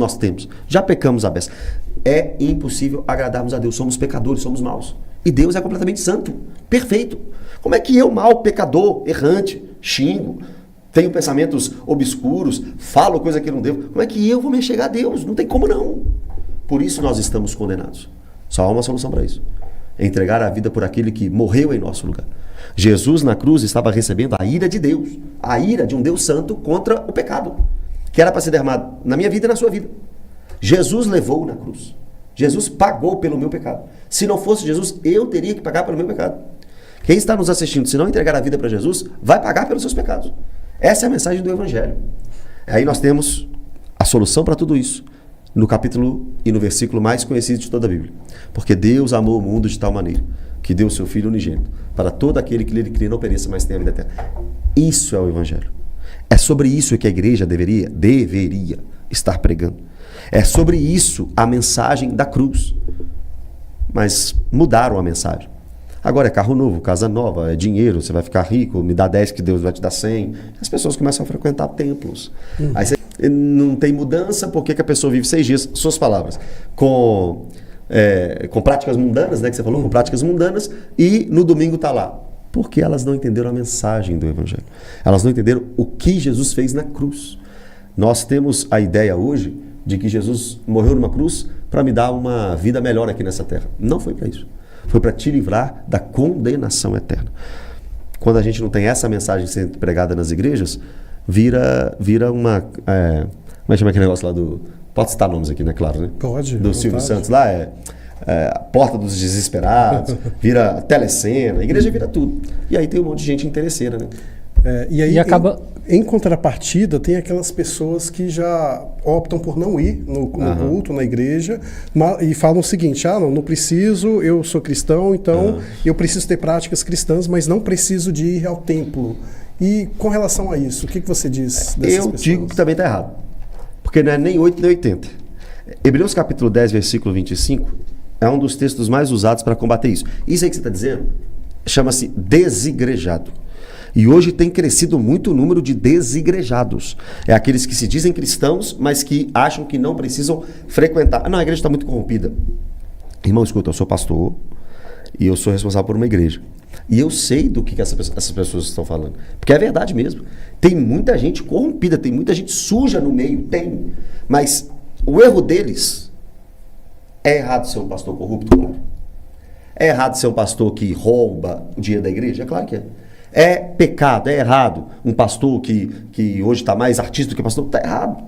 nós temos. Já pecamos a beça. É impossível agradarmos a Deus. Somos pecadores, somos maus. E Deus é completamente santo, perfeito. Como é que eu, mal, pecador, errante, xingo, tenho pensamentos obscuros, falo coisa que não devo, como é que eu vou me chegar a Deus? Não tem como não. Por isso nós estamos condenados. Só há uma solução para isso. É entregar a vida por aquele que morreu em nosso lugar. Jesus na cruz estava recebendo a ira de Deus, a ira de um Deus santo contra o pecado, que era para ser derramado na minha vida e na sua vida. Jesus levou na cruz. Jesus pagou pelo meu pecado. Se não fosse Jesus, eu teria que pagar pelo meu pecado. Quem está nos assistindo, se não entregar a vida para Jesus, vai pagar pelos seus pecados. Essa é a mensagem do Evangelho. Aí nós temos a solução para tudo isso no capítulo e no versículo mais conhecido de toda a Bíblia. Porque Deus amou o mundo de tal maneira que deu o seu Filho unigênito para todo aquele que nele crê não pereça, mas tenha a vida eterna. Isso é o Evangelho. É sobre isso que a igreja deveria estar pregando. É sobre isso a mensagem da cruz. Mas mudaram a mensagem. Agora é carro novo, casa nova, é dinheiro, você vai ficar rico, me dá 10 que Deus vai te dar 100. As pessoas começam a frequentar templos. Aí você não tem mudança, por que a pessoa vive 6 dias, suas palavras, com práticas mundanas, né, que você falou, com práticas mundanas, e no domingo está lá. Porque elas não entenderam a mensagem do Evangelho. Elas não entenderam o que Jesus fez na cruz. Nós temos a ideia hoje de que Jesus morreu numa cruz para me dar uma vida melhor aqui nessa terra. Não foi para isso. Foi para te livrar da condenação eterna. Quando a gente não tem essa mensagem sendo pregada nas igrejas, vira uma... como é que chama aquele negócio lá do... Pode citar nomes aqui, né? Claro, né? Pode. Do Silvio Santos lá, a Porta dos Desesperados, vira telecena, a igreja vira tudo. E aí tem um monte de gente interesseira, né? E aí, acaba... em contrapartida, tem aquelas pessoas que já optam por não ir no culto, na igreja, e falam o seguinte: não preciso, eu sou cristão, então eu preciso ter práticas cristãs, mas não preciso de ir ao templo. E com relação a isso, o que você diz dessas pessoas? Eu digo que também está errado, porque não é nem 8 nem 80. Hebreus capítulo 10, versículo 25, é um dos textos mais usados para combater isso. Isso aí que você está dizendo chama-se desigrejado. E hoje tem crescido muito o número de desigrejados. É aqueles que se dizem cristãos, mas que acham que não precisam frequentar. Não, a igreja está muito corrompida. Irmão, escuta, eu sou pastor e eu sou responsável por uma igreja. E eu sei do que essas pessoas estão falando. Porque é verdade mesmo. Tem muita gente corrompida, tem muita gente suja no meio, tem. Mas o erro deles é errado ser um pastor corrupto, claro. É errado ser um pastor que rouba o dinheiro da igreja? É claro que é. É pecado, é errado. Um pastor que hoje está mais artista do que pastor, está errado.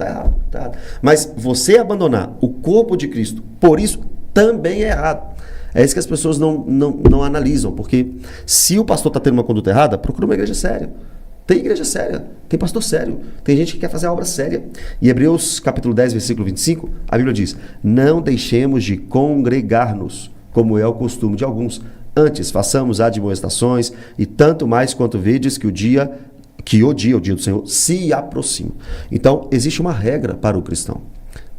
Mas você abandonar o corpo de Cristo, por isso, também é errado. É isso que as pessoas não analisam, porque se o pastor está tendo uma conduta errada, procura uma igreja séria. Tem igreja séria, tem pastor sério, tem gente que quer fazer a obra séria. E Hebreus capítulo 10, versículo 25, a Bíblia diz: não deixemos de congregar-nos, como é o costume de alguns. Antes, façamos admoestações, e tanto mais quanto vedes que o dia do Senhor, se aproxima. Então, existe uma regra para o cristão.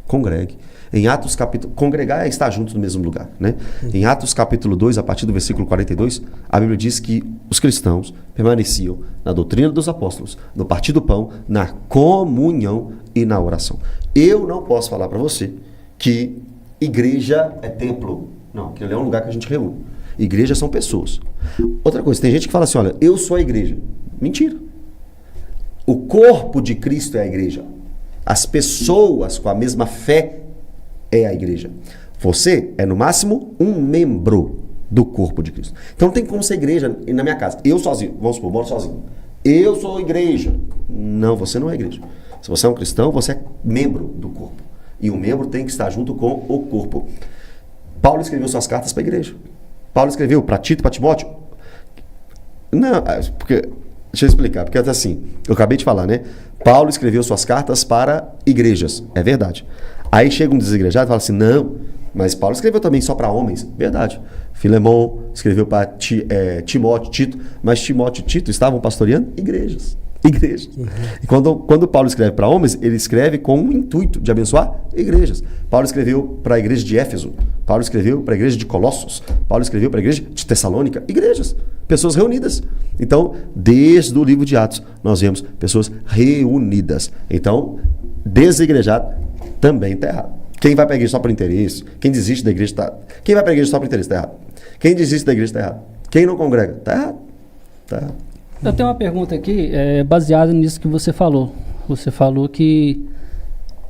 Congregue. Em Atos capítulo... Congregar é estar juntos no mesmo lugar, né? Em Atos capítulo 2, a partir do versículo 42, a Bíblia diz que os cristãos permaneciam na doutrina dos apóstolos, no partir do pão, na comunhão e na oração. Eu não posso falar para você que igreja é templo. Não, aquilo é um lugar que a gente reúne. Igreja são pessoas. Outra coisa, tem gente que fala assim: olha, eu sou a igreja. Mentira. O corpo de Cristo é a igreja. As pessoas com a mesma fé é a igreja. Você é no máximo um membro do corpo de Cristo. Então não tem como ser igreja na minha casa. Eu sozinho, vamos supor, moro sozinho. Eu sou igreja. Não, você não é igreja. Se você é um cristão, você é membro do corpo. E o membro tem que estar junto com o corpo. Paulo escreveu suas cartas para a igreja. Paulo escreveu para Tito, para Timóteo. Não, porque... Deixa eu explicar, porque assim, eu acabei de falar, né? Paulo escreveu suas cartas para igrejas. É verdade. Aí chega um desigrejado e fala assim: não, mas Paulo escreveu também só para homens. Verdade. Filemão escreveu para Timóteo, Tito, mas Timóteo e Tito estavam pastoreando igrejas. Uhum. E quando Paulo escreve para homens, ele escreve com o intuito de abençoar igrejas. Paulo escreveu para a igreja de Éfeso, Paulo escreveu para a igreja de Colossos, Paulo escreveu para a igreja de Tessalônica, igrejas, pessoas reunidas. Então, desde o livro de Atos, nós vemos pessoas reunidas. Então, desigrejado também está errado. Quem vai para a igreja só por interesse, quem desiste da igreja está... Quem vai para a igreja só por interesse está errado. Quem desiste da igreja está errado. Quem não congrega está errado. Tá errado. Eu tenho uma pergunta aqui, baseada nisso que você falou. Você falou que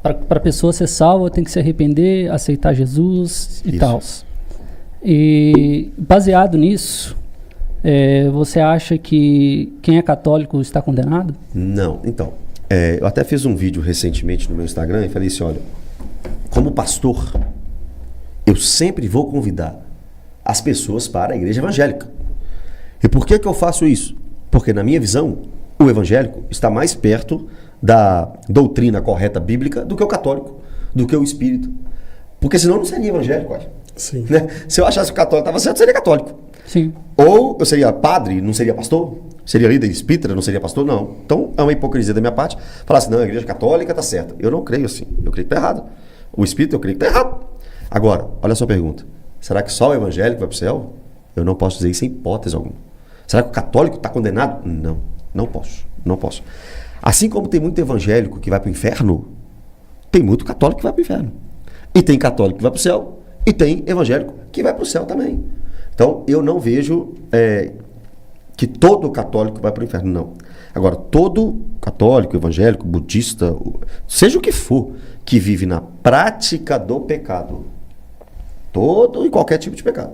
para a pessoa ser salva tem que se arrepender, aceitar Jesus e tal. E baseado nisso, você acha que quem é católico está condenado? Não. Então, eu até fiz um vídeo recentemente no meu Instagram e falei assim, olha, como pastor, eu sempre vou convidar as pessoas para a igreja evangélica. E por que eu faço isso? Porque, na minha visão, o evangélico está mais perto da doutrina correta bíblica do que o católico, do que o espírito. Porque senão eu não seria evangélico, olha. Sim. Né? Se eu achasse que o católico estava certo, eu seria católico. Sim. Ou eu seria padre, não seria pastor? Seria líder espírita, não seria pastor? Não. Então, é uma hipocrisia da minha parte falar assim, não, a igreja católica está certa. Eu não creio assim. Eu creio que está errado. O espírito, eu creio que está errado. Agora, olha a sua pergunta. Será que só o evangélico vai para o céu? Eu não posso dizer isso em hipótese alguma. Será que o católico está condenado? Não. Não posso. Não posso. Assim como tem muito evangélico que vai para o inferno, tem muito católico que vai para o inferno. E tem católico que vai para o céu, e tem evangélico que vai para o céu também. Então, eu não vejo que todo católico vai para o inferno, não. Agora, todo católico, evangélico, budista, seja o que for, que vive na prática do pecado, todo e qualquer tipo de pecado,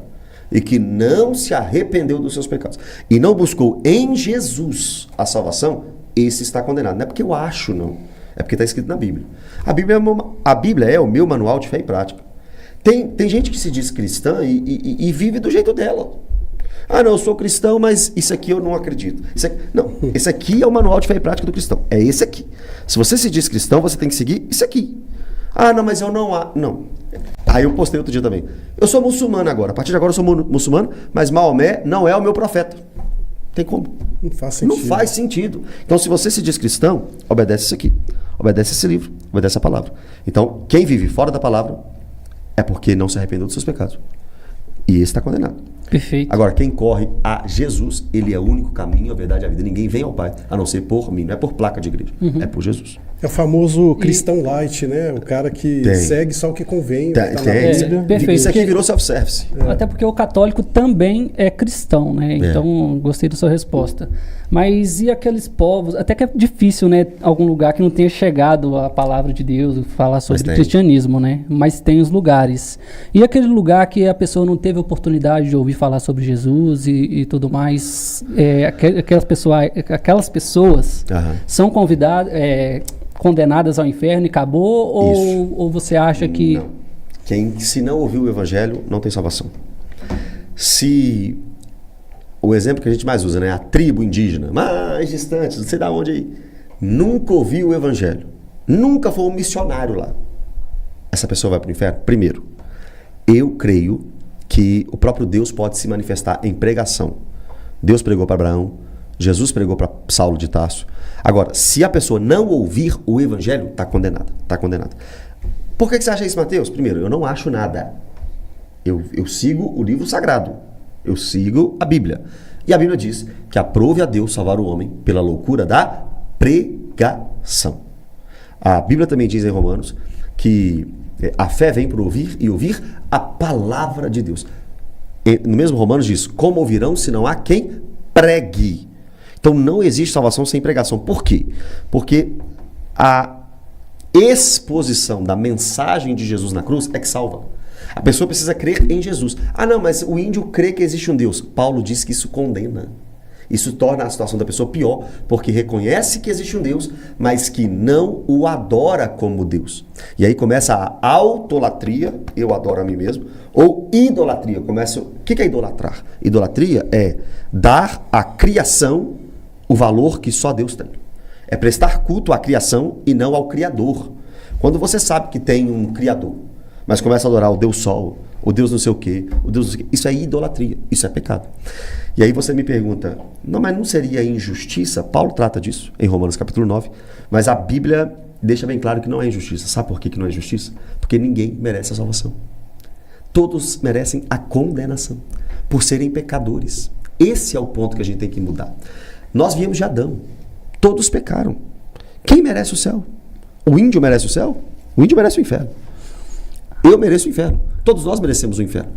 e que não se arrependeu dos seus pecados, e não buscou em Jesus a salvação, esse está condenado. Não é porque eu acho, não. É porque está escrito na Bíblia. A Bíblia é o meu manual de fé e prática. Tem gente que se diz cristã e vive do jeito dela. Ah, não, eu sou cristão, mas isso aqui eu não acredito. Esse aqui é o manual de fé e prática do cristão. É esse aqui. Se você se diz cristão, você tem que seguir isso aqui. Ah, não, mas eu não... Não. Aí eu postei outro dia também. Eu sou muçulmano agora. A partir de agora eu sou muçulmano, mas Maomé não é o meu profeta. Tem como? Não faz sentido. Não faz sentido. Então, se você se diz cristão, obedece isso aqui. Obedece esse livro. Obedece a palavra. Então, quem vive fora da palavra é porque não se arrependeu dos seus pecados. E esse está condenado. Perfeito. Agora, quem corre a Jesus, ele é o único caminho, a verdade e a vida. Ninguém vem ao Pai, a não ser por mim. Não é por placa de igreja, é por Jesus. É o famoso cristão light, né? O cara que segue só o que convém. Perfeito. Isso aqui virou self-service. Até porque o católico também é cristão, né? Então, gostei da sua resposta. Mas e aqueles povos, até que é difícil, né? Algum lugar que não tenha chegado a palavra de Deus, falar sobre o cristianismo, né? Mas tem os lugares. E aquele lugar que a pessoa não teve oportunidade de ouvir falar sobre Jesus e tudo mais, aquelas pessoas são convidadas, condenadas ao inferno e acabou? Ou você acha que... Não. Se não ouviu o evangelho, não tem salvação. Se... O exemplo que a gente mais usa, né? A tribo indígena, mais distante, não sei de onde aí, nunca ouviu o evangelho, nunca foi um missionário lá. Essa pessoa vai para o inferno? Primeiro, eu creio que o próprio Deus pode se manifestar em pregação. Deus pregou para Abraão, Jesus pregou para Saulo de Tarso. Agora, se a pessoa não ouvir o evangelho, está condenada. Está condenada. Por que você acha isso, Mateus? Primeiro, eu não acho nada. Eu sigo o livro sagrado. Eu sigo a Bíblia. E a Bíblia diz que aprove a Deus salvar o homem pela loucura da pregação. A Bíblia também diz em Romanos que a fé vem por ouvir e ouvir a palavra de Deus. E no mesmo Romanos diz, como ouvirão se não há quem pregue? Então não existe salvação sem pregação. Por quê? Porque a exposição da mensagem de Jesus na cruz é que salva. A pessoa precisa crer em Jesus. Ah, não, mas o índio crê que existe um Deus. Paulo diz que isso condena. Isso torna a situação da pessoa pior, porque reconhece que existe um Deus, mas que não o adora como Deus. E aí começa a autolatria, eu adoro a mim mesmo, ou idolatria. O que é idolatrar? Idolatria é dar à criação o valor que só Deus tem. É prestar culto à criação e não ao Criador. Quando você sabe que tem um Criador, mas começa a adorar o Deus Sol, o Deus não sei o quê, isso é idolatria, isso é pecado. E aí você me pergunta, não, mas não seria injustiça? Paulo trata disso em Romanos capítulo 9, mas a Bíblia deixa bem claro que não é injustiça. Sabe por que não é injustiça? Porque ninguém merece a salvação. Todos merecem a condenação, por serem pecadores. Esse é o ponto que a gente tem que mudar. Nós viemos de Adão, todos pecaram. Quem merece o céu? O índio merece o céu? O índio merece o inferno. Eu mereço o inferno. Todos nós merecemos o inferno.